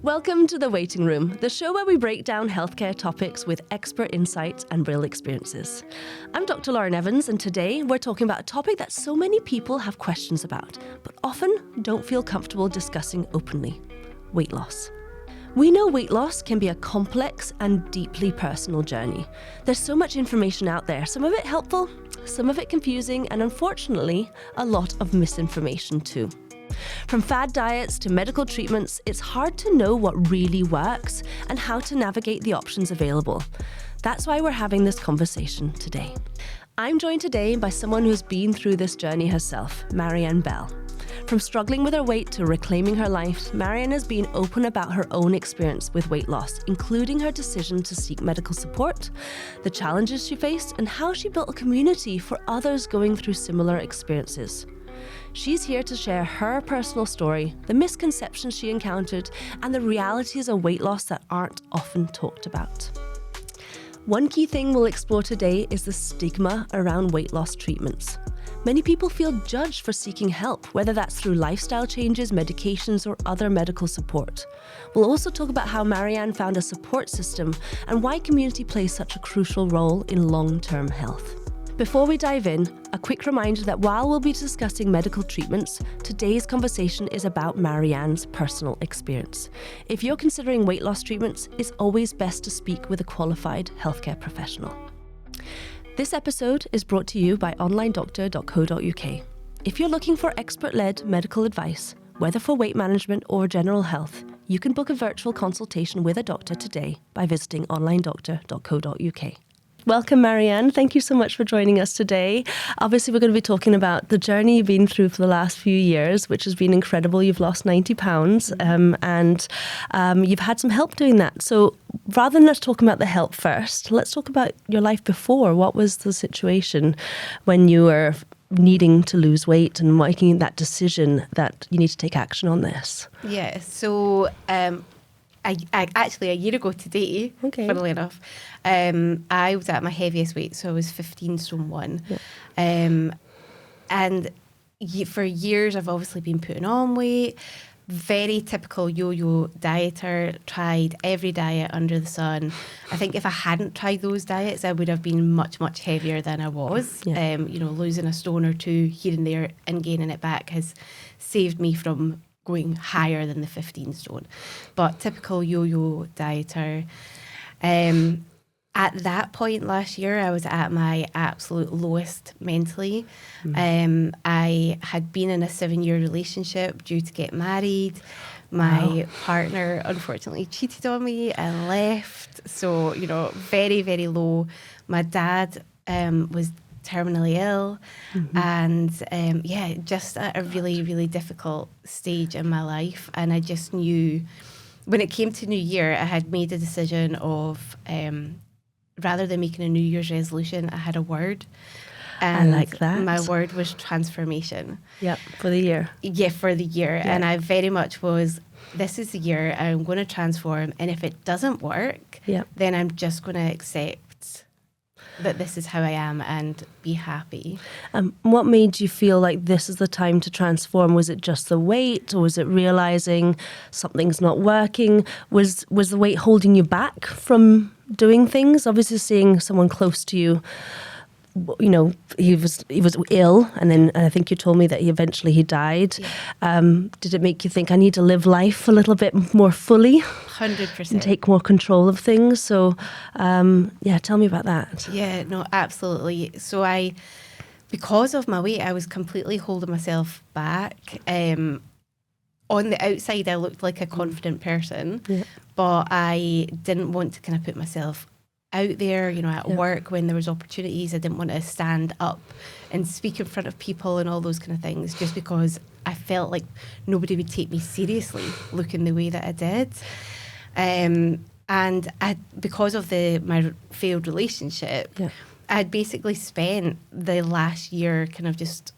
Welcome to The Waiting Room, the show where we break down healthcare topics with expert insights and real experiences. I'm Dr. Lauren Evans, and today we're talking about a topic that so many people have questions about, but often don't feel comfortable discussing openly: weight loss. We know weight loss can be a complex and deeply personal journey. There's so much information out there, some of it helpful, some of it confusing, and unfortunately, a lot of misinformation too. From fad diets to medical treatments, it's hard to know what really works and how to navigate the options available. That's why we're having this conversation today. I'm joined today by someone who's been through this journey herself, Marianne Bell. From struggling with her weight to reclaiming her life, Marianne has been open about her own experience with weight loss, including her decision to seek medical support, the challenges she faced, and how she built a community for others going through similar experiences. She's here to share her personal story, the misconceptions she encountered, and the realities of weight loss that aren't often talked about. One key thing we'll explore today is the stigma around weight loss treatments. Many people feel judged for seeking help, whether that's through lifestyle changes, medications, or other medical support. We'll also talk about how Marianne found a support system and why community plays such a crucial role in long-term health. Before we dive in, a quick reminder that while we'll be discussing medical treatments, today's conversation is about Marianne's personal experience. If you're considering weight loss treatments, it's always best to speak with a qualified healthcare professional. This episode is brought to you by onlinedoctor.co.uk. If you're looking for expert-led medical advice, whether for weight management or general health, you can book a virtual consultation with a doctor today by visiting onlinedoctor.co.uk. Welcome, Marianne. Thank you so much for joining us today. Obviously, we're going to be talking about the journey you've been through for the last few years, which has been incredible. You've lost 90 pounds and you've had some help doing that. So rather than us talking about the help first, let's talk about your life before. What was the situation when you were needing to lose weight and making that decision that you need to take action on this? Yeah, so I actually, a year ago today, funnily enough, I was at my heaviest weight, so I was 15 stone 1. Yeah. And for years, I've obviously been putting on weight. Very typical yo-yo dieter, tried every diet under the sun. I think if I hadn't tried those diets, I would have been much, much heavier than I was. Yeah. Losing a stone or two here and there and gaining it back has saved me from going higher than the 15 stone. But typical yo-yo dieter. At that point last year, I was at my absolute lowest mentally. I had been in a 7-year relationship, due to get married. My partner unfortunately cheated on me and left. So, very, very low. My dad was terminally ill, and just at a really, really difficult stage in my life. And I just knew when it came to New Year, I had made a decision of rather than making a New Year's resolution, I had a word. And I like that. My word was transformation. Yep, for the year. Yeah, for the year. Yeah. And I very much was, this is the year, I'm going to transform. And if it doesn't work, then I'm just going to accept that this is how I am and be happy. What made you feel like this is the time to transform? Was it just the weight, or was it realizing something's not working? Was the weight holding you back from doing things? Obviously, seeing someone close to you, he was ill, and then I think you told me that he eventually died. Yeah. Did it make you think I need to live life a little bit more fully? 100%. And take more control of things. So, tell me about that. Yeah, no, absolutely. So because of my weight, I was completely holding myself back. On the outside, I looked like a confident person, but I didn't want to kind of put myself out there, at work when there was opportunities. I didn't want to stand up and speak in front of people and all those kind of things, just because I felt like nobody would take me seriously looking the way that I did. And because of my failed relationship, I'd basically spent the last year kind of just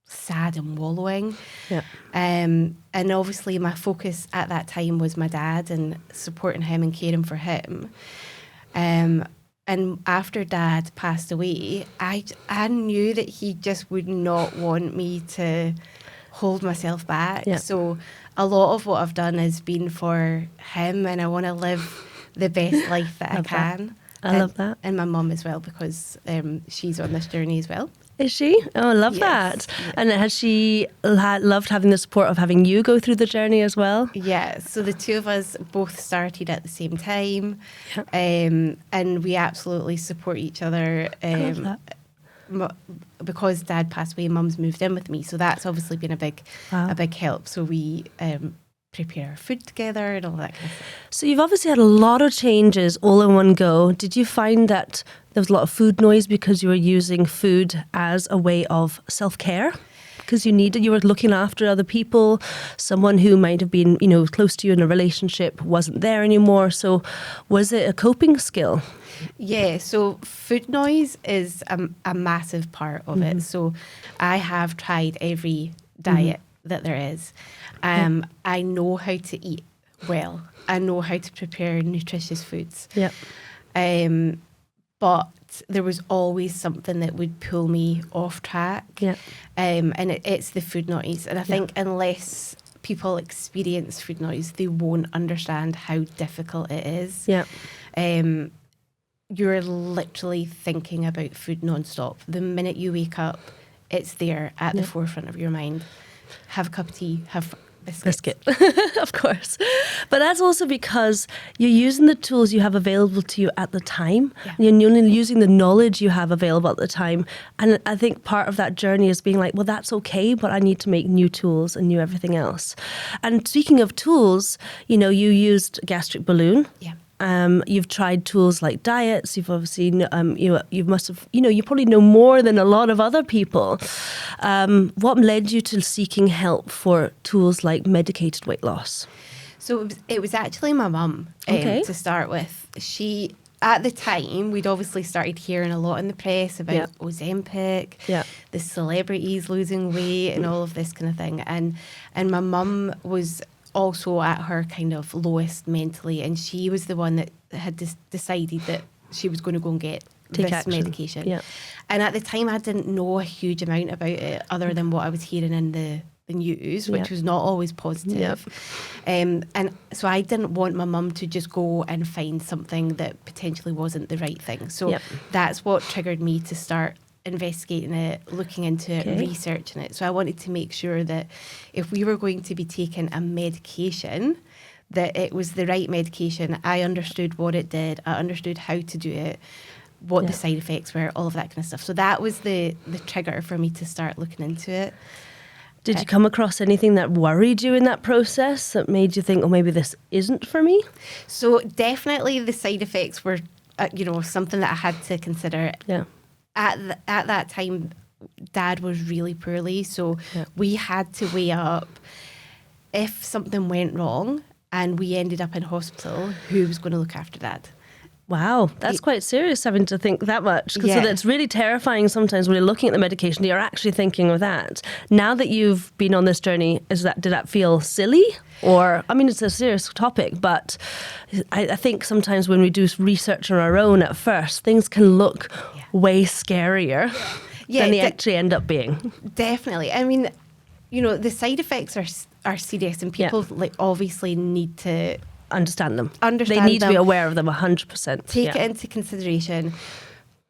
sad and wallowing. Yeah. And obviously my focus at that time was my dad and supporting him and caring for him. And after Dad passed away, I knew that he just would not want me to hold myself back. Yeah. So a lot of what I've done has been for him, and I want to live the best life that I can. I love that. And my mum as well, because she's on this journey as well. Is she? Oh, I love Yes. that. Yeah. And has she loved having the support of having you go through the journey as well? Yeah, so the two of us both started at the same time, Yeah. and we absolutely support each other. I love that. Because Dad passed away, Mum's moved in with me, so that's obviously been a big help. So we prepare our food together and all that kind of stuff. So you've obviously had a lot of changes all in one go. Did you find that there was a lot of food noise because you were using food as a way of self-care? Because you were looking after other people, someone who might have been, close to you in a relationship wasn't there anymore. So was it a coping skill? Yeah, so food noise is a massive part of it. So I have tried every diet that there is. I know how to eat well. I know how to prepare nutritious foods. Yeah. But there was always something that would pull me off track. Yeah. And it's the food noise. And I think unless people experience food noise, they won't understand how difficult it is. Yeah. You're literally thinking about food nonstop. The minute you wake up, it's there at the forefront of your mind. Have a cup of tea, have biscuit. Of course. But that's also because you're using the tools you have available to you at the time. Yeah. And you're only using the knowledge you have available at the time. And I think part of that journey is being like, well, that's okay, but I need to make new tools and new everything else. And speaking of tools, you used gastric balloon. Yeah. You've tried tools like diets. You've obviously, you must have, you probably know more than a lot of other people. What led you to seeking help for tools like medicated weight loss? So it was actually my mum to start with. She, at the time, we'd obviously started hearing a lot in the press about Ozempic, the celebrities losing weight and all of this kind of thing. And my mum was also at her kind of lowest mentally, and she was the one that had decided that she was going to go and get this medication. Yeah. And at the time, I didn't know a huge amount about it other than what I was hearing in the news, which was not always positive. And so I didn't want my mum to just go and find something that potentially wasn't the right thing. So that's what triggered me to start investigating it, looking into it, researching it. So I wanted to make sure that if we were going to be taking a medication, that it was the right medication. I understood what it did. I understood how to do it, what the side effects were, all of that kind of stuff. So that was the trigger for me to start looking into it. Did you come across anything that worried you in that process that made you think, oh, maybe this isn't for me? So definitely the side effects were, something that I had to consider. Yeah. At that time, Dad was really poorly, so we had to weigh up if something went wrong and we ended up in hospital, who was going to look after Dad? Wow, that's quite serious having to think that much. So that's really terrifying sometimes when you're looking at the medication, you're actually thinking of that. Now that you've been on this journey, did that feel silly? Or, I mean, it's a serious topic, but I think sometimes when we do research on our own at first, things can look way scarier than they actually end up being. Definitely. I mean, the side effects are serious, and people obviously need to understand them. They need to be aware of them 100%. Take it into consideration.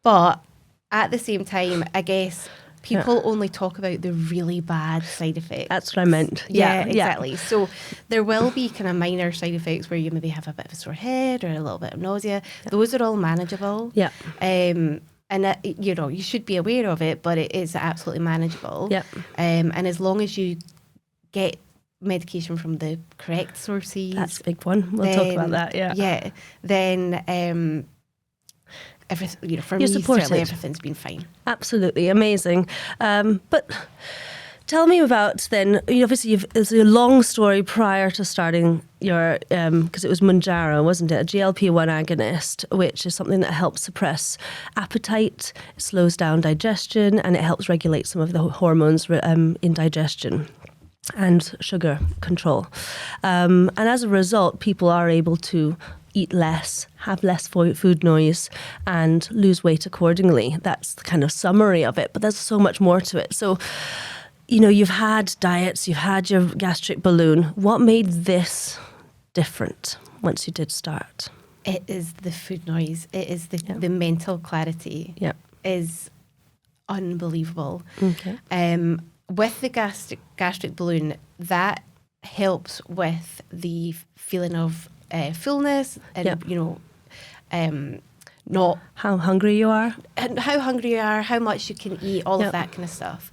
But at the same time, I guess people only talk about the really bad side effects. That's what I meant. Yeah, exactly. So there will be kind of minor side effects where you maybe have a bit of a sore head or a little bit of nausea. Those are all manageable. Yeah. And you should be aware of it, but it is absolutely manageable. Yeah. And as long as you get medication from the correct sources, that's a big one. We'll talk about that. Yeah. Then everything, for me, certainly everything's been fine. Absolutely amazing. But tell me about then. Obviously, it's a long story prior to starting your because it was Mounjaro, wasn't it? A GLP-1 agonist, which is something that helps suppress appetite, it slows down digestion, and it helps regulate some of the hormones in digestion and sugar control. And as a result, people are able to eat less, have less food noise, and lose weight accordingly. That's the kind of summary of it, but there's so much more to it. So you know, you've had diets, you've had your gastric balloon. What made this different once you did start? It is the food noise. It is the mental clarity. Yeah. Is unbelievable. Okay. With the gastric balloon, that helps with the feeling of fullness and, you know, not how hungry you are. And how hungry you are, how much you can eat, all of that kind of stuff.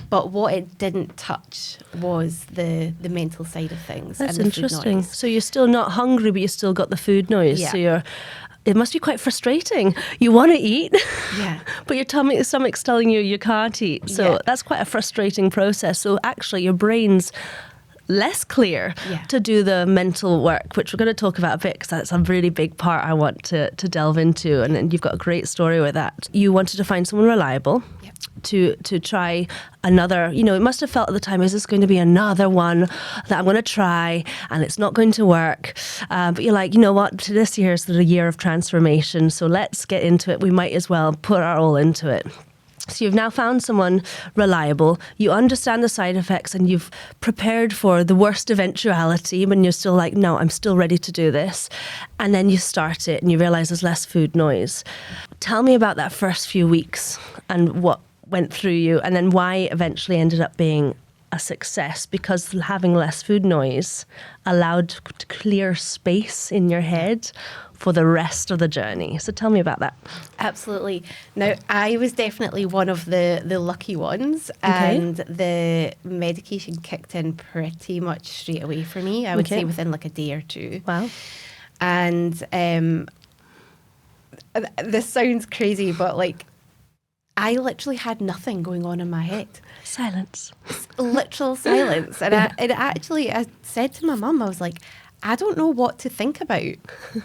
But what it didn't touch was the mental side of things. That's and the interesting. Food noise. So you're still not hungry, but you still got the food noise. Yeah. So it must be quite frustrating. You want to eat, Yeah. but your stomach's telling you you can't eat. So that's quite a frustrating process. So actually your brain's less clear to do the mental work, which we're going to talk about a bit because that's a really big part I want to delve into. And you've got a great story with that. You wanted to find someone reliable to try another, you know, it must have felt at the time, is this going to be another one that I'm going to try and it's not going to work? But you're like, you know what, this year is the year of transformation. So let's get into it. We might as well put our all into it. So you've now found someone reliable, you understand the side effects and you've prepared for the worst eventuality when you're still like, no, I'm still ready to do this. And then you start it and you realise there's less food noise. Tell me about that first few weeks and what went through you and then why it eventually ended up being a success, because having less food noise allowed clear space in your head for the rest of the journey. So tell me about that. Absolutely. Now, I was definitely one of the lucky ones, and the medication kicked in pretty much straight away for me. I would say within like a day or two. Wow. And this sounds crazy, but like I literally had nothing going on in my head. Silence. Literal silence. And I said to my mum, I was like, I don't know what to think about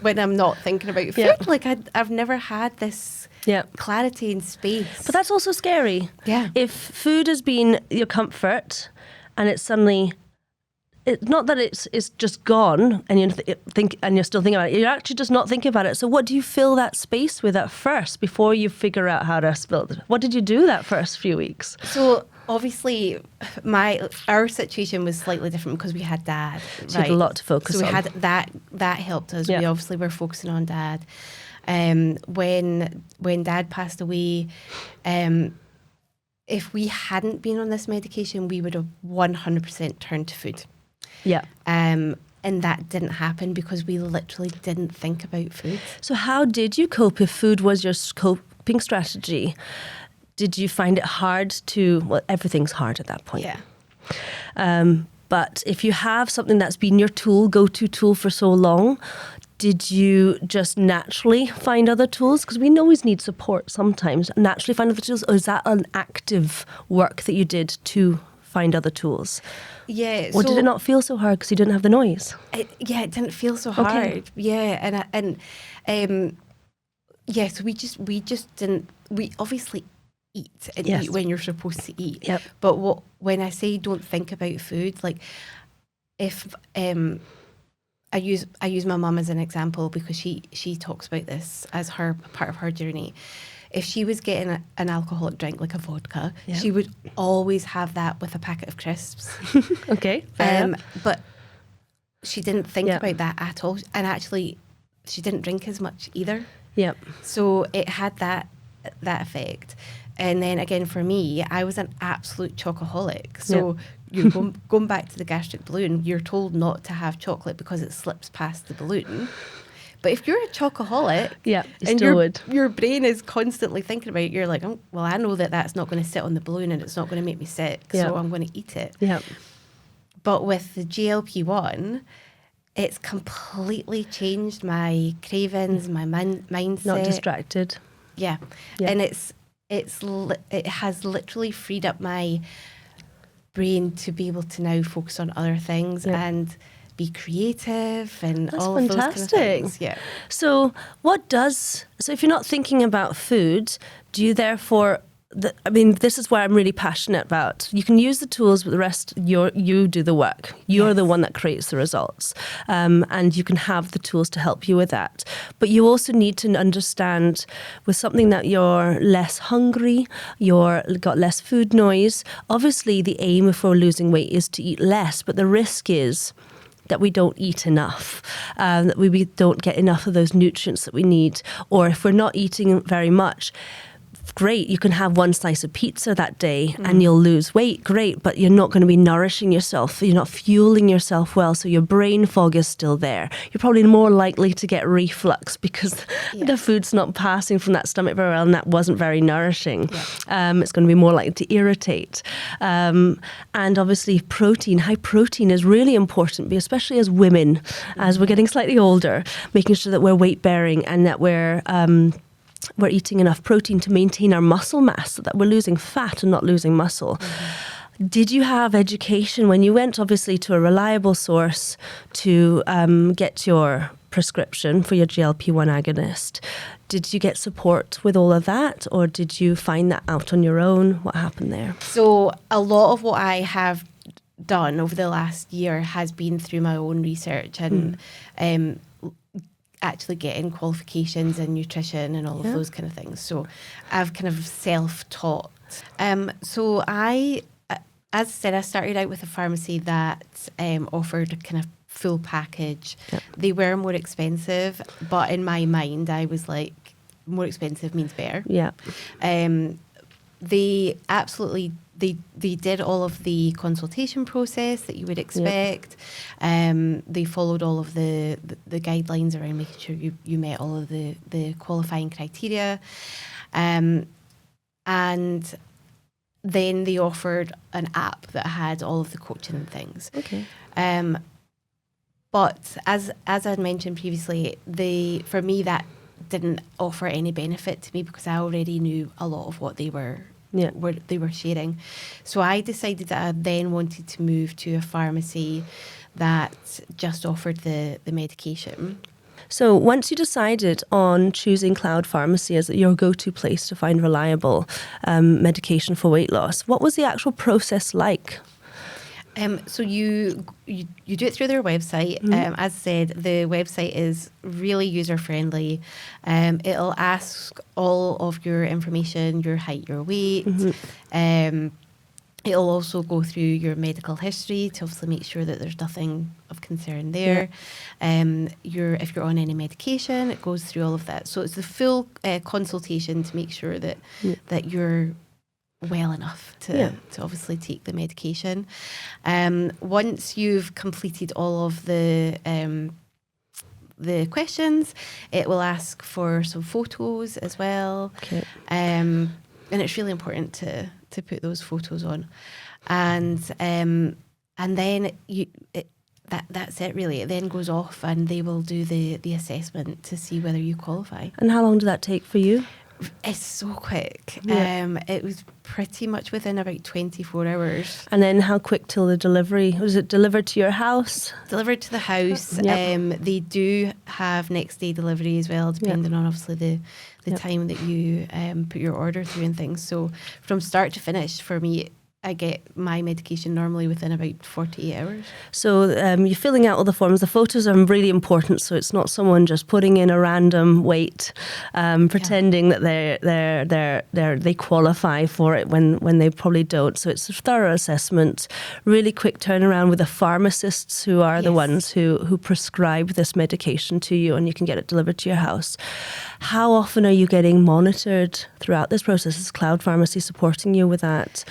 when I'm not thinking about food. Yeah. Like I've never had this clarity and space. But that's also scary. Yeah. If food has been your comfort and it's suddenly, not that it's just gone and you're still thinking about it, you're actually just not thinking about it. So what do you fill that space with at first before you figure out how to spill it? What did you do that first few weeks? So obviously our situation was slightly different because we had Dad. So you had a lot to focus on. So we had that helped us. We obviously were focusing on Dad. When Dad passed away, if we hadn't been on this medication, we would have 100% turned to food. Yeah. And that didn't happen because we literally didn't think about food. So how did you cope if food was your coping strategy? Did you find it hard to, well, everything's hard at that point. Yeah. But if you have something that's been your go-to tool for so long, did you just naturally find other tools? Because we always need support sometimes. Naturally find other tools? Or is that an active work that you did to find other tools? Yeah. Or did it not feel so hard because you didn't have the noise? It didn't feel so hard. Yeah. So we just didn't, we obviously eat and eat when you're supposed to eat. Yep. But when I say don't think about food, like if I use my mum as an example because she talks about this as her part of her journey. If she was getting an alcoholic drink like a vodka, she would always have that with a packet of crisps. Okay. But she didn't think about that at all, and actually she didn't drink as much either. Yep. So it had that effect. And then again, for me, I was an absolute chocoholic. So you're going back to the gastric balloon, you're told not to have chocolate because it slips past the balloon. But if you're a chocoholic, your brain is constantly thinking about it, you're like, oh, well, I know that's not going to sit on the balloon and it's not going to make me sick, so I'm going to eat it. Yeah. But with the GLP-1, it's completely changed my cravings, my mindset. Not distracted. Yeah. And it has literally freed up my brain to be able to now focus on other things and be creative and That's all fantastic. of those kind of things. Yeah. So if you're not thinking about food, do you therefore this is where I'm really passionate about. You can use the tools, but the rest, you do the work. You're the one that creates the results. And you can have the tools to help you with that. But you also need to understand with something that you're less hungry, you're got less food noise. Obviously, the aim if we're losing weight is to eat less, but the risk is that we don't eat enough, that we don't get enough of those nutrients that we need. Or if we're not eating very much, great, you can have one slice of pizza that day and you'll lose weight, great, but you're not going to be nourishing yourself. You're not fueling yourself well, so your brain fog is still there. You're probably more likely to get reflux because the food's not passing from that stomach very well and that wasn't very nourishing. It's going to be more likely to irritate. And obviously protein, high protein is really important, especially as women, as we're getting slightly older, making sure that we're weight bearing and that we're eating enough protein to maintain our muscle mass so that we're losing fat and not losing muscle. Did you have education when you went, obviously, to a reliable source to get your prescription for your GLP-1 agonist? Did you get support with all of that, or did you find that out on your own? What happened there? So a lot of what I have done over the last year has been through my own research and actually getting qualifications in nutrition and all of those kind of things. So I've kind of self-taught. So I, as I said, I started out with a pharmacy that offered a kind of full package. They were more expensive, but in my mind, I was like, more expensive means better. They absolutely they did all of the consultation process that you would expect. They followed all of the guidelines around making sure you met all of the qualifying criteria. And then they offered an app that had all of the coaching and things. But as I'd mentioned previously, for me that didn't offer any benefit to me because I already knew a lot of what they were sharing. So I decided that I then wanted to move to a pharmacy that just offered the medication. So once you decided on choosing Cloud Pharmacy as your go-to place to find reliable medication for weight loss, what was the actual process like? So you do it through their website. As I said, the website is really user-friendly. It'll ask all of your information, your height, your weight. It'll also go through your medical history to obviously make sure that there's nothing of concern there. If you're on any medication, it goes through all of that. So it's the full consultation to make sure that you're well enough to obviously take the medication. Once you've completed all of the questions, it will ask for some photos as well. And it's really important to put those photos on. And then that's it really. It then goes off and they will do the assessment to see whether you qualify. And how long did that take for you? It's so quick. It was pretty much within about 24 hours. And then how quick till the delivery? Was it delivered to your house? Delivered to the house. They do have next day delivery as well, depending on obviously the time that you put your order through and things. So from start to finish, for me, I get my medication normally within about 48 hours. So you're filling out all the forms. The photos are really important, so it's not someone just putting in a random weight, pretending that they qualify for it when they probably don't. So it's a thorough assessment, really quick turnaround with the pharmacists who are the ones who prescribe this medication to you, and you can get it delivered to your house. How often are you getting monitored throughout this process? Is Cloud Pharmacy supporting you with that?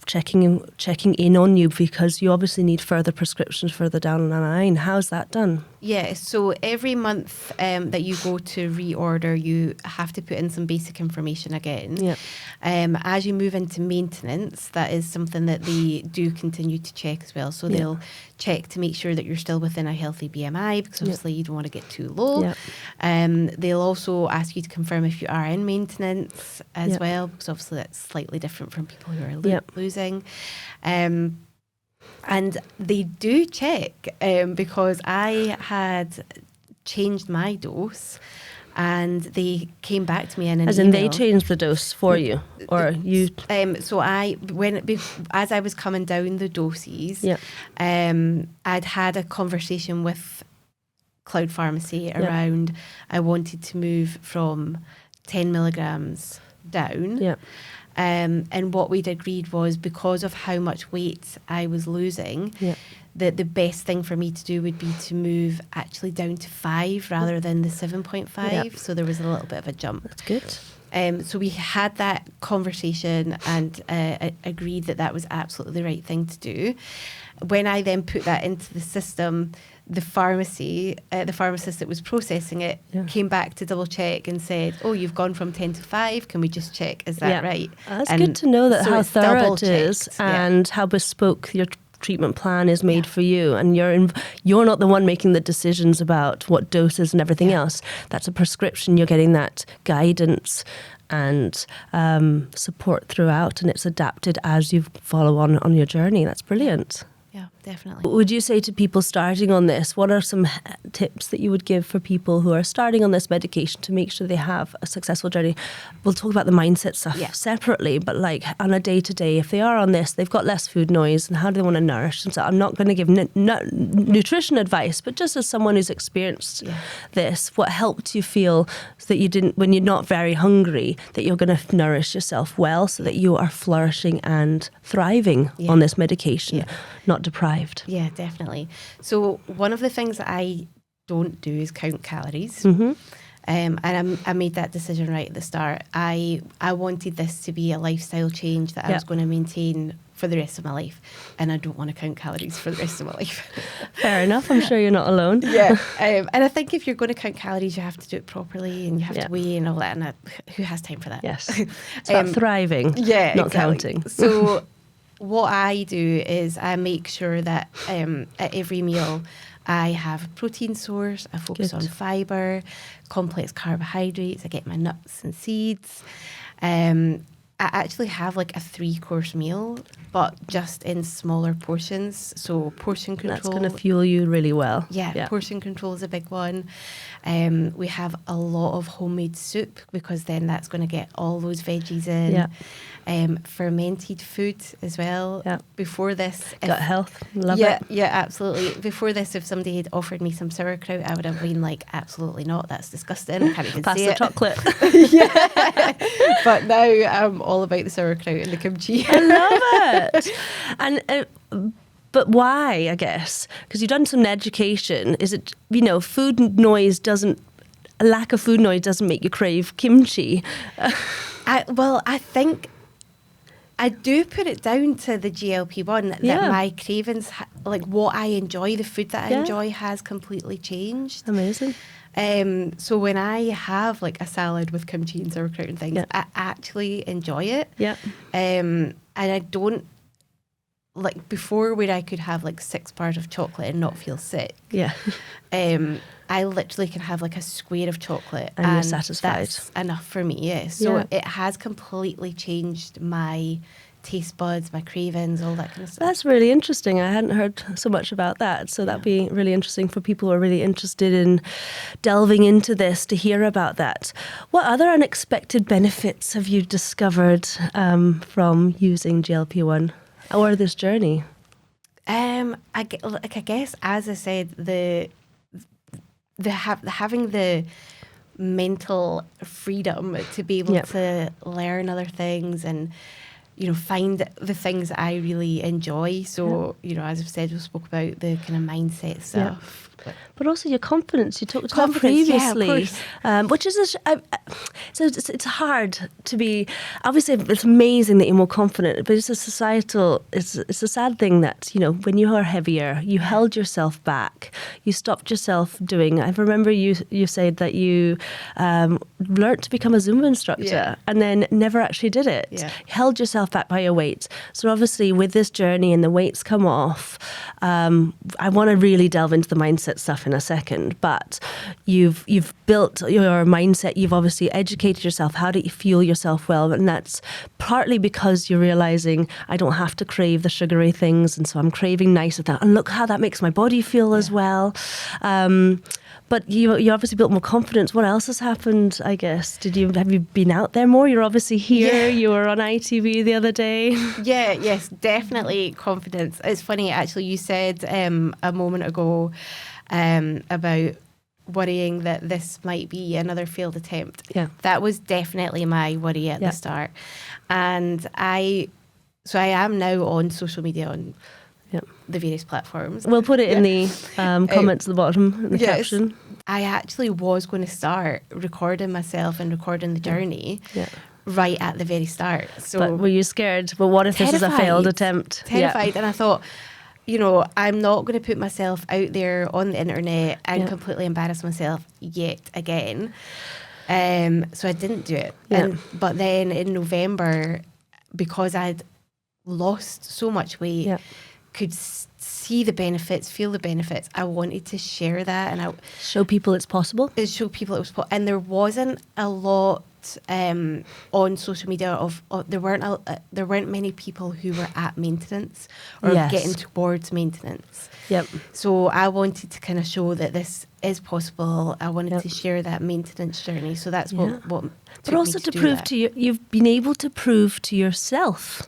Checking in on you, because you obviously need further prescriptions further down the line. How's that done? Yeah, so every month that you go to reorder, you have to put in some basic information again. As you move into maintenance, that is something that they do continue to check as well. So they'll check to make sure that you're still within a healthy BMI, because obviously you don't want to get too low. They'll also ask you to confirm if you are in maintenance as well, because obviously that's slightly different from people who are losing. And they do check because I had changed my dose And they came back to me in an As email. in they changed the dose for you, or you? So as I was coming down the doses, I'd had a conversation with Cloud Pharmacy around I wanted to move from 10 milligrams down. Yeah. And what we'd agreed was, because of how much weight I was losing, that the best thing for me to do would be to move actually down to 5 rather than the 7.5. So there was a little bit of a jump. That's good. So we had that conversation and agreed that that was absolutely the right thing to do. When I then put that into the system, the pharmacist that was processing it came back to double check and said, "Oh, you've gone from 10 to 5. Can we just check? Is that right?" That's good to know that, so how thorough it is and how bespoke your treatment plan is made for you, and you're not the one making the decisions about what doses and everything else. That's a prescription. You're getting that guidance and support throughout, and it's adapted as you follow on your journey. That's brilliant. Yeah, definitely. Would you say to people starting on this, what are some tips that you would give for people who are starting on this medication to make sure they have a successful journey? We'll talk about the mindset stuff separately, but like on a day-to-day, if they are on this, they've got less food noise, and how do they want to nourish? And so I'm not going to give nutrition advice, but just as someone who's experienced this, what helped you feel so that you didn't, when you're not very hungry, that you're going to nourish yourself well so that you are flourishing and thriving on this medication, not deprived? Yeah, definitely. So one of the things that I don't do is count calories. And I made that decision right at the start. I wanted this to be a lifestyle change that I was going to maintain for the rest of my life, and I don't want to count calories for the rest of my life. Fair enough. I'm sure you're not alone. And I think if you're going to count calories, you have to do it properly, and you have to weigh and all that, and who has time for that? Yes. It's about thriving, not counting. So what I do is I make sure that at every meal I have a protein source, I focus on fibre, complex carbohydrates, I get my nuts and seeds. I actually have like a 3-course meal, but just in smaller portions. So portion control. That's going to fuel you really well. Yeah, portion control is a big one. We have a lot of homemade soup, because then that's going to get all those veggies in. Fermented food as well. Before this, gut health, love it. Yeah, absolutely. Before this, if somebody had offered me some sauerkraut, I would have been like, absolutely not. That's disgusting. I can't even Pass say the it. chocolate. But now I'm all about the sauerkraut and the kimchi. I love it. And but why? I guess because you've done some education. Is it food noise doesn't? A lack of food noise doesn't make you crave kimchi. I think I do put it down to the GLP-1 that my cravings, like what I enjoy, the food that I enjoy has completely changed. Amazing. So when I have like a salad with kimchi and sauerkraut and things, I actually enjoy it. And I don't, like before where I could have like 6 bars of chocolate and not feel sick. I literally can have like a square of chocolate and you're satisfied. That's enough for me, So it has completely changed my taste buds, my cravings, all that kind of stuff. That's really interesting. I hadn't heard so much about that. So that'd be really interesting for people who are really interested in delving into this to hear about that. What other unexpected benefits have you discovered from using GLP-1 or this journey? I guess, as I said, having the mental freedom to be able to learn other things and find the things that I really enjoy. So as I've said, we spoke about the kind of mindset stuff. But also your confidence, you talked about previously, which is so it's hard to be. Obviously, it's amazing that you're more confident, but it's a societal. It's a sad thing that when you are heavier, you held yourself back. You stopped yourself doing. I remember you said that you learnt to become a Zumba instructor and then never actually did it. You held yourself back by your weight. So obviously, with this journey and the weights come off, I want to really delve into the mindset stuff in a second, but you've built your mindset, you've obviously educated yourself, how do you fuel yourself well, and that's partly because you're realizing I don't have to crave the sugary things, and so I'm craving nice of that, and look how that makes my body feel as well. But you obviously built more confidence. What else has happened, I guess? Have you been out there more? You're obviously here. Yeah. You were on ITV the other day. Yes, definitely confidence. It's funny, actually, you said a moment ago about worrying that this might be another failed attempt. Yeah. That was definitely my worry at the start. And I am now on social media on the various platforms. We'll put it in the comments at the bottom, in the caption. I actually was going to start recording myself and recording the journey right at the very start. So, but were you scared? Well, what if this is a failed attempt? Terrified. And I thought, I'm not going to put myself out there on the internet and completely embarrass myself yet again. So I didn't do it. But then in November, because I'd lost so much weight, could see the benefits, feel the benefits, I wanted to share that and show people it's possible. Show people it was possible. And there wasn't a lot on social media there weren't many people who were at maintenance or getting towards maintenance. Yep. So I wanted to kind of show that this is possible. I wanted to share that maintenance journey. So that's what but also to prove to you, you've been able to prove to yourself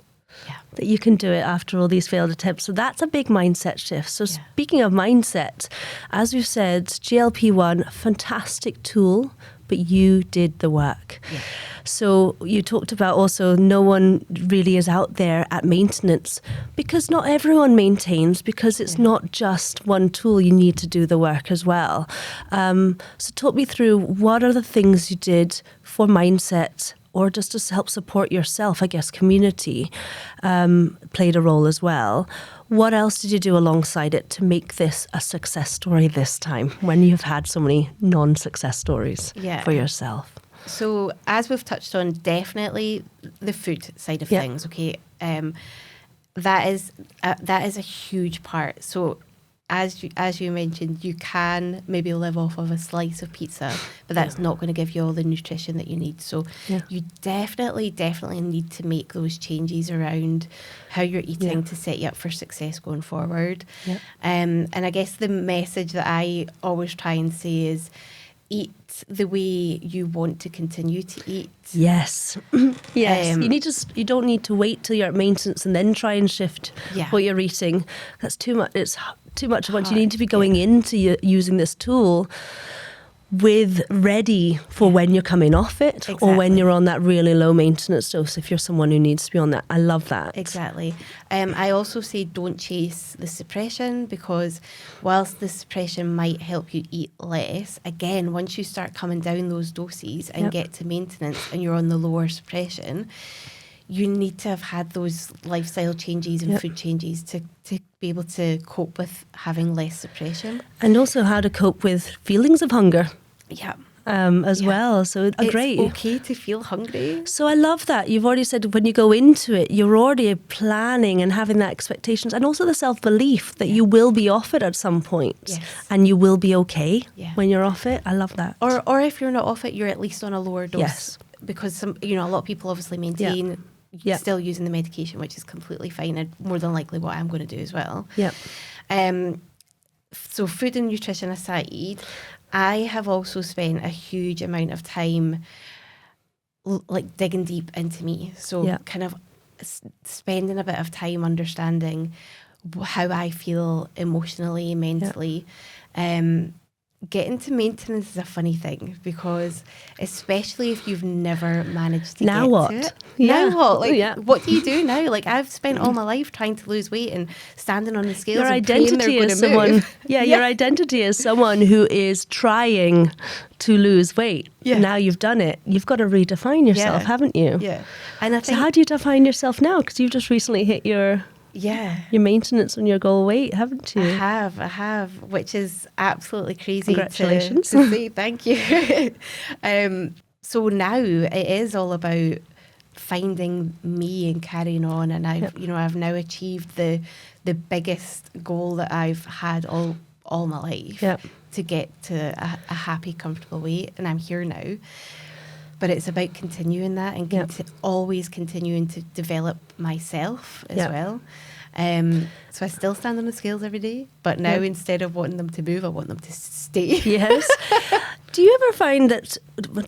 that you can do it after all these failed attempts. So that's a big mindset shift. So speaking of mindset, as we've said, GLP-1, fantastic tool, but you did the work. Yeah. So you talked about also no one really is out there at maintenance because not everyone maintains, because it's not just one tool, you need to do the work as well. So talk me through, what are the things you did for mindset, or just to help support yourself? I guess community played a role as well. What else did you do alongside it to make this a success story this time, when you've had so many non-success stories for yourself? So as we've touched on, definitely the food side of things, okay? That is a huge part. So as you mentioned, you can maybe live off of a slice of pizza, but that's not going to give you all the nutrition that you need. So you definitely need to make those changes around how you're eating to set you up for success going forward. And I guess the message that I always try and say is, eat the way you want to continue to eat. Yes. Yes. You don't need to wait till you're at maintenance and then try and shift what you're eating. That's too much. It's too much once. You need to be going into using this tool ready for when you're coming off it, or when you're on that really low maintenance dose, if you're someone who needs to be on that. I love that. Exactly. I also say don't chase the suppression, because whilst the suppression might help you eat less, again, once you start coming down those doses and get to maintenance and you're on the lower suppression, you need to have had those lifestyle changes and food changes to be able to cope with having less suppression. And also how to cope with feelings of hunger. As well. So great. It's okay to feel hungry. So I love that. You've already said when you go into it, you're already planning and having that expectations, and also the self-belief that you will be off it at some point and you will be okay when you're off it. I love that. Or if you're not off it, you're at least on a lower dose. Because a lot of people obviously maintain still using the medication, which is completely fine, and more than likely what I'm going to do as well. So food and nutrition aside, I have also spent a huge amount of time digging deep into me. So kind of spending a bit of time understanding how I feel emotionally, mentally. Getting to maintenance is a funny thing, because especially if you've never managed to now get what? to it. Now what? What do you do now? I've spent all my life trying to lose weight and standing on the scales your and praying they're going to move. Your identity is someone who is trying to lose weight. Now you've done it. You've got to redefine yourself, haven't you? And I think, so how do you define yourself now? Because you've just recently hit your maintenance on your goal weight, haven't you? I have, which is absolutely crazy. Congratulations. To say. Thank you. So now it is all about finding me and carrying on, and I've now achieved the biggest goal that I've had all my life to get to a happy, comfortable weight, and I'm here now. But it's about continuing that and always continuing to develop myself as well. So I still stand on the scales every day, but now instead of wanting them to move, I want them to stay. Yes. Do you ever find that,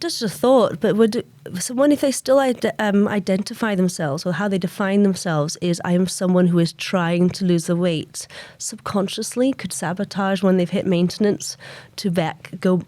just a thought, but would someone, if they still identify themselves or how they define themselves is, I am someone who is trying to lose the weight, subconsciously could sabotage when they've hit maintenance to go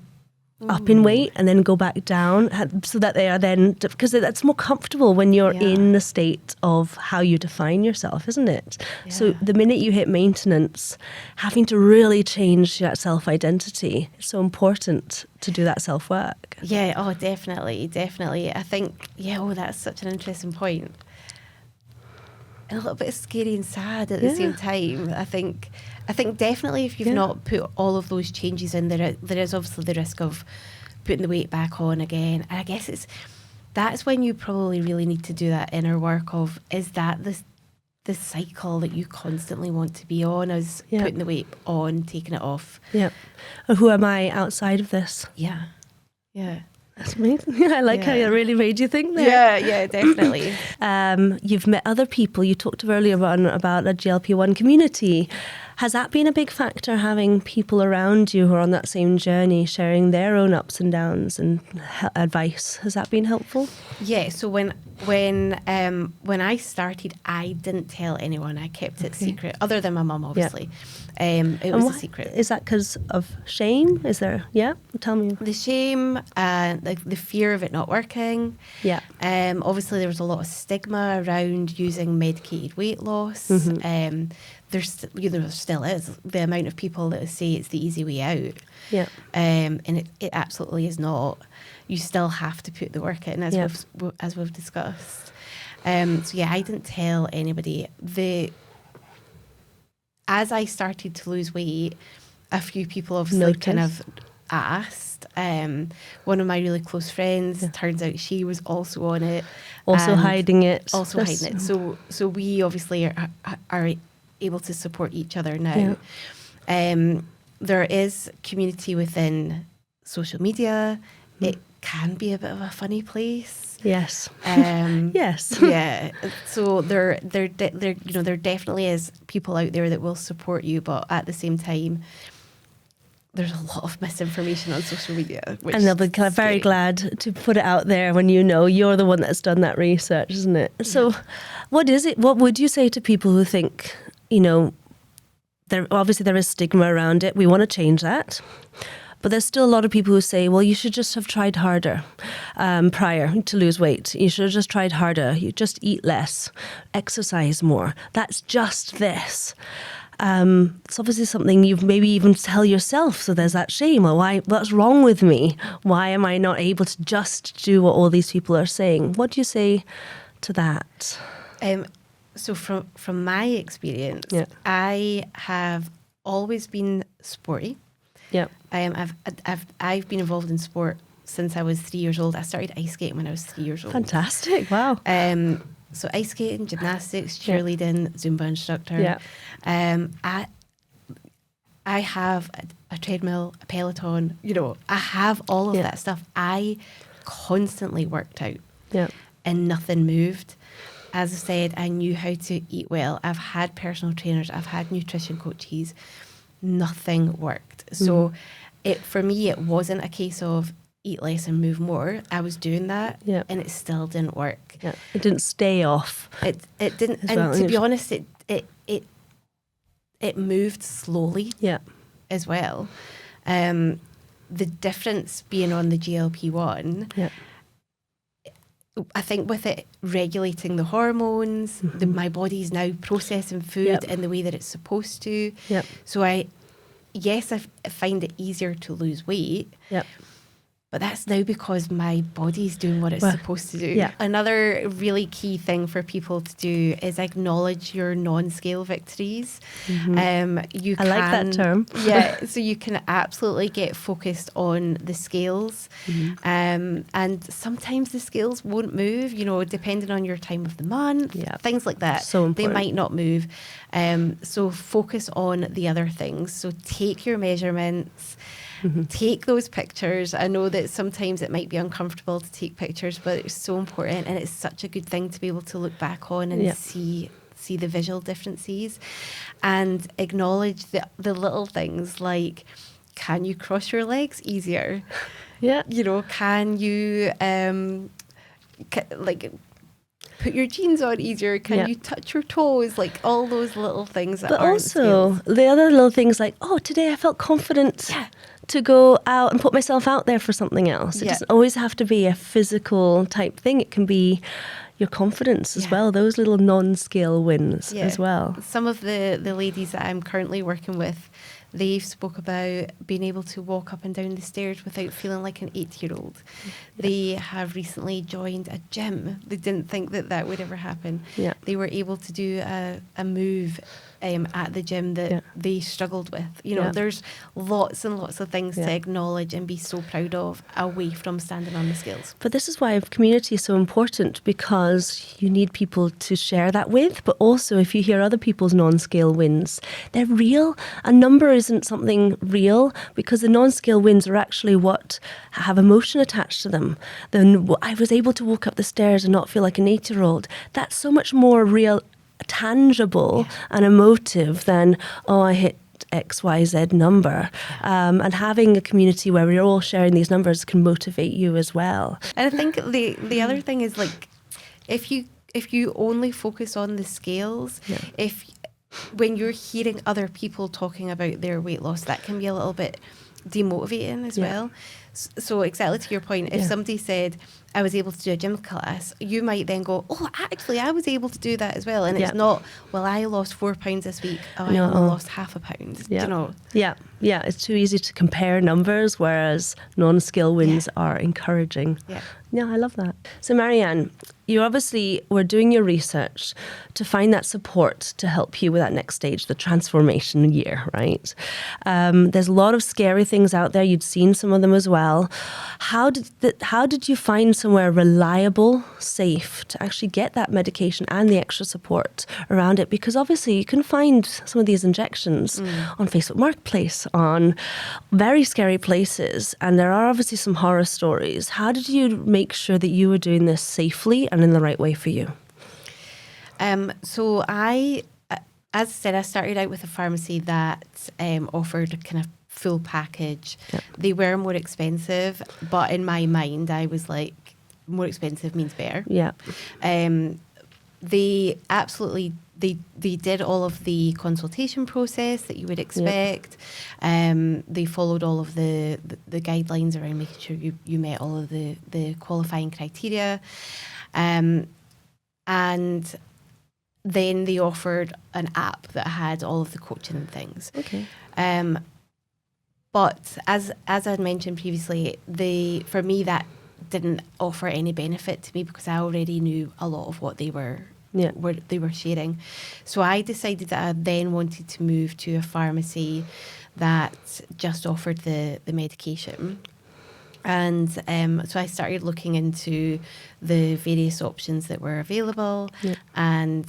up in weight and then go back down, so that they are then, because that's more comfortable when you're in the state of how you define yourself, isn't it? Yeah. So the minute you hit maintenance, having to really change that self-identity, it's so important to do that self-work. Yeah, oh, definitely. I think, that's such an interesting point. And a little bit scary and sad at the same time. I think definitely if you've not put all of those changes in, there is obviously the risk of putting the weight back on again. And I guess that's when you probably really need to do that inner work of, is that the cycle that you constantly want to be on, as putting the weight on, taking it off. Yeah. Or who am I outside of this? Yeah. Yeah. That's amazing. I like how it really made you think there. Yeah, definitely. You've met other people. You talked earlier about a GLP-1 community. Has that been a big factor, having people around you who are on that same journey, sharing their own ups and downs and advice? Has that been helpful? Yeah, so when I started, I didn't tell anyone. I kept it secret, other than my mum, obviously. It was a secret. Is that because of shame? Is there? Yeah, tell me. The shame, the fear of it not working. Yeah. Obviously, there was a lot of stigma around using medicated weight loss. There still is the amount of people that say it's the easy way out. Yeah. And it absolutely is not. You still have to put the work in, as we've discussed. So I didn't tell anybody. As I started to lose weight, a few people obviously kind of asked. One of my really close friends, turns out she was also on it. Also hiding it. So we obviously are able to support each other now. Yeah. There is community within social media. It can be a bit of a funny place. Yes. Yes. Yeah. So there definitely is people out there that will support you, but at the same time, there's a lot of misinformation on social media. And they'll be kind of very glad to put it out there when you're the one that's done that research, isn't it? Yeah. So what is it? What would you say to people who think, there is stigma around it. We want to change that. But there's still a lot of people who say, well, you should just have tried harder prior to lose weight. You should have just tried harder. You just eat less, exercise more. That's just this. It's obviously something you've maybe even tell yourself. So there's that shame. Well, what's wrong with me? Why am I not able to just do what all these people are saying? What do you say to that? So from my experience, I have always been sporty. Yeah. I've been involved in sport since I was 3 years old. I started ice skating when I was 3 years old. Fantastic! Wow. So ice skating, gymnastics, cheerleading, Zumba instructor. Yeah. I have a treadmill, a Peloton. I have all of that stuff. I constantly worked out. Yeah. And nothing moved. As I said, I knew how to eat well. I've had personal trainers. I've had nutrition coaches. Nothing worked. So for me, it wasn't a case of eat less and move more. I was doing that and it still didn't work. Yeah. It didn't stay off. It didn't. And to be honest, it moved slowly as well. The difference being on the GLP-1, I think with it regulating the hormones, my body's now processing food in the way that it's supposed to. Yep. So I find it easier to lose weight. Yep. But that's now because my body's doing what it's supposed to do. Yeah. Another really key thing for people to do is acknowledge your non-scale victories. I like that term. So you can absolutely get focused on the scales. And sometimes the scales won't move, depending on your time of the month, things like that. So important. They might not move. So focus on the other things. So take your measurements. Take those pictures. I know that sometimes it might be uncomfortable to take pictures, but it's so important, and it's such a good thing to be able to look back on and see see the visual differences and acknowledge the little things like, can you cross your legs easier? Yeah. You know, can you put your jeans on easier? Can you touch your toes? Like all those little things that but aren't also skills. the other little things like, oh, today I felt confident to go out and put myself out there for something else. It doesn't always have to be a physical type thing. It can be your confidence as well. Those little non-skill wins as well. Some of the ladies that I'm currently working with, they spoke about being able to walk up and down the stairs without feeling like an 8-year-old. They have recently joined a gym. They didn't think that would ever happen. They were able to do a move at the gym that they struggled with. You know, there's lots and lots of things to acknowledge and be so proud of away from standing on the scales. But this is why community is so important, because you need people to share that with, but also if you hear other people's non-scale wins, they're real. A number isn't something real, because the non-scale wins are actually what have emotion attached to them. Then I was able to walk up the stairs and not feel like an 8-year-old. That's so much more real, tangible and emotive than, oh, I hit XYZ number. And having a community where we're all sharing these numbers can motivate you as well. And I think the other thing is, like, if you only focus on the scales, when you're hearing other people talking about their weight loss, that can be a little bit demotivating as well. So exactly to your point, if somebody said, I was able to do a gym class, you might then go, oh, actually, I was able to do that as well. And it's not, well, I lost 4 pounds this week. Oh, I only lost half a pound. You know? Yeah, it's too easy to compare numbers, whereas non-skill wins are encouraging. Yeah, I love that. So Marianne, you obviously were doing your research to find that support to help you with that next stage, the transformation year, right? There's a lot of scary things out there. You'd seen some of them as well. How did you find somewhere reliable, safe to actually get that medication and the extra support around it? Because obviously you can find some of these injections on Facebook Marketplace, on very scary places, and there are obviously some horror stories. How did you make sure that you were doing this safely and in the right way for you? So as I said, I started out with a pharmacy that offered a kind of full package. They were more expensive, but in my mind, I was like, more expensive means better. They absolutely, they did all of the consultation process that you would expect. They followed all of the guidelines around making sure you met all of the qualifying criteria. And then they offered an app that had all of the coaching and things. But as I mentioned previously, for me that didn't offer any benefit to me, because I already knew a lot of what they were sharing. So I decided that I then wanted to move to a pharmacy that just offered the medication. And so I started looking into the various options that were available, and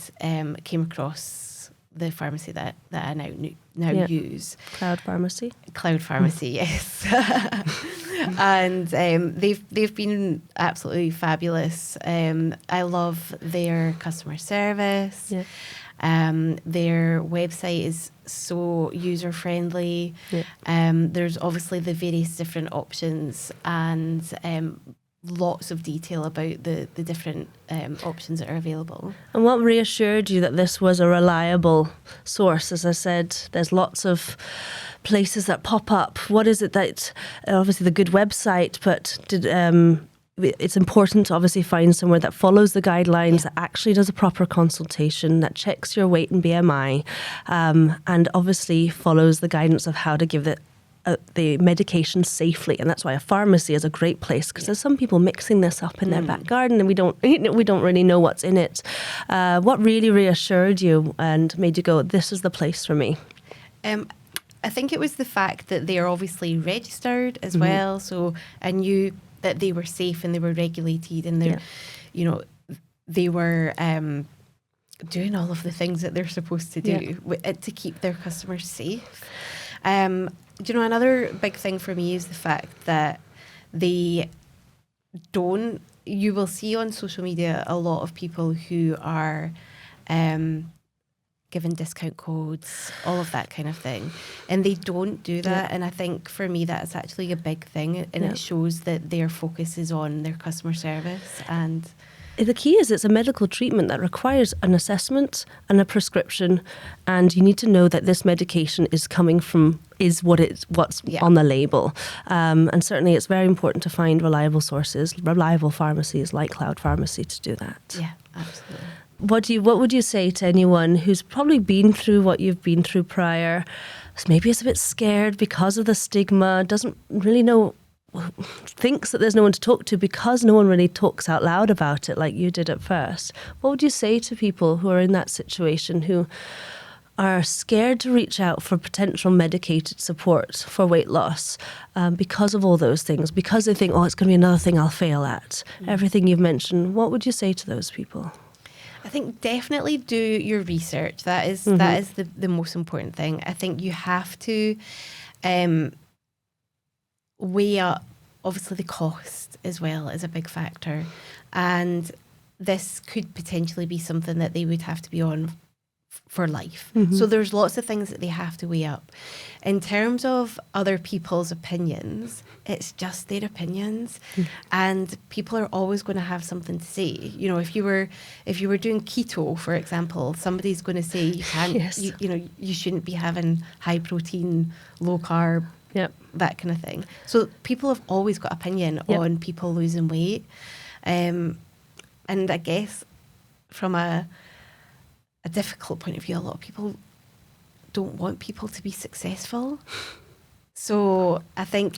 came across the pharmacy that I now use. Cloud Pharmacy, yes. And they've been absolutely fabulous. I love their customer service. Their website is so user friendly. There's obviously the various different options, and lots of detail about the different options that are available. And what reassured you that this was a reliable source? As I said, there's lots of places that pop up. What is it that, obviously the good website, but it's important to obviously find somewhere that follows the guidelines, that actually does a proper consultation, that checks your weight and BMI, and obviously follows the guidance of how to give the medication safely. And that's why a pharmacy is a great place, because there's some people mixing this up in their back garden, and we don't really know what's in it. What really reassured you and made you go, this is the place for me? I think it was the fact that they are obviously registered as well. So I knew that they were safe and they were regulated, and they're, they were doing all of the things that they're supposed to do to keep their customers safe. Do you know, another big thing for me is the fact that you will see on social media a lot of people who are giving discount codes, all of that kind of thing. And they don't do that. And I think for me, that's actually a big thing. And it shows that their focus is on their customer service. And the key is it's a medical treatment that requires an assessment and a prescription, and you need to know that this medication is coming from what's on the label. And certainly it's very important to find reliable sources, reliable pharmacies like Cloud Pharmacy to do that. Yeah, absolutely. What would you say to anyone who's probably been through what you've been through prior, maybe is a bit scared because of the stigma, doesn't really know, thinks that there's no one to talk to because no one really talks out loud about it like you did at first? What would you say to people who are in that situation, who are scared to reach out for potential medicated support for weight loss because of all those things, because they think, it's going to be another thing I'll fail at? Everything you've mentioned, what would you say to those people? I think definitely do your research. That is the most important thing. I think you have to weigh up, obviously the cost as well is a big factor. And this could potentially be something that they would have to be on for life. So there's lots of things that they have to weigh up. In terms of other people's opinions, it's just their opinions, and people are always going to have something to say. You know, if you were doing keto, for example, somebody's going to say you can't, you shouldn't be having high protein, low carb, that kind of thing. So people have always got opinion on people losing weight, and I guess from a difficult point of view, a lot of people don't want people to be successful. So I think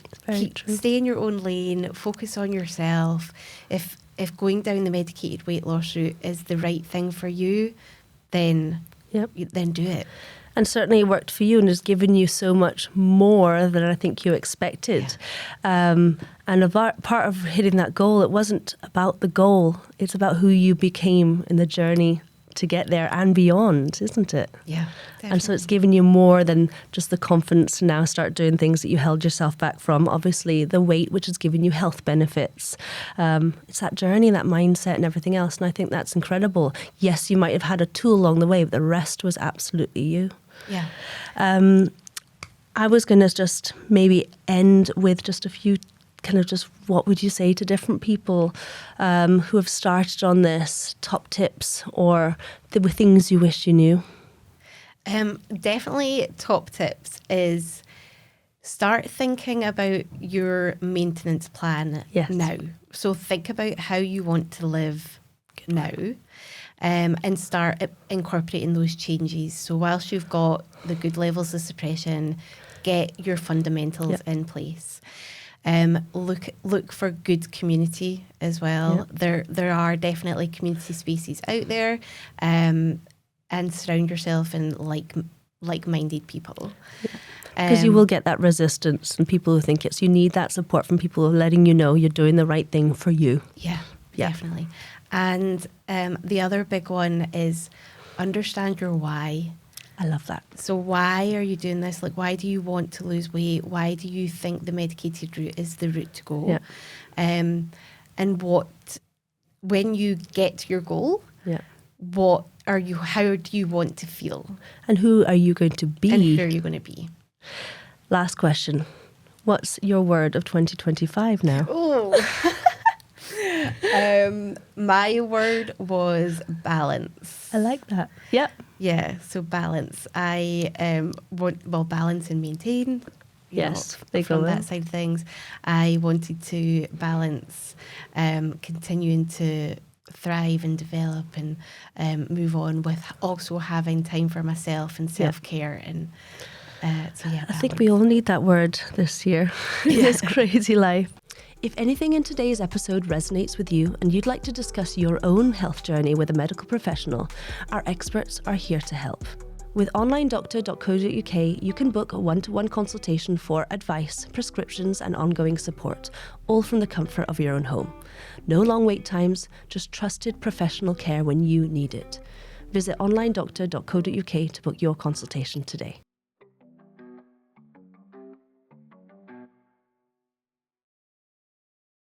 stay in your own lane, focus on yourself. If going down the medicated weight loss route is the right thing for you, then do it. And certainly it worked for you and has given you so much more than I think you expected. And part of hitting that goal, it wasn't about the goal, it's about who you became in the journey to get there and beyond, isn't it? Yeah, definitely. And so it's given you more than just the confidence to now start doing things that you held yourself back from. Obviously, the weight, which has given you health benefits. It's that journey, that mindset and everything else. And I think that's incredible. Yes, you might have had a tool along the way, but the rest was absolutely you. Yeah. I was going to just maybe end with just a few what would you say to different people who have started on this, top tips or the things you wish you knew? Definitely top tips is start thinking about your maintenance plan now. So think about how you want to live now. And start incorporating those changes. So whilst you've got the good levels of suppression, get your fundamentals in place. Look for good community as well. There are definitely community spaces out there, and surround yourself in like-minded people. Because you will get that resistance and people who think you need that support from people letting you know you're doing the right thing for you. Yeah, definitely. And the other big one is understand your why. I love that. So why are you doing this? Like, why do you want to lose weight? Why do you think the medicated route is the route to go? And when you get to your goal, how do you want to feel? And who are you going to be? Last question. What's your word of 2025 now? My word was balance. I like that. Yep. Yeah, so balance. I want balance and maintain. From that side of things. I wanted to balance continuing to thrive and develop and move on with also having time for myself and self-care and I think we all need that word this year in this crazy life. If anything in today's episode resonates with you and you'd like to discuss your own health journey with a medical professional, our experts are here to help. With onlinedoctor.co.uk, you can book a one-to-one consultation for advice, prescriptions and ongoing support, all from the comfort of your own home. No long wait times, just trusted professional care when you need it. Visit onlinedoctor.co.uk to book your consultation today.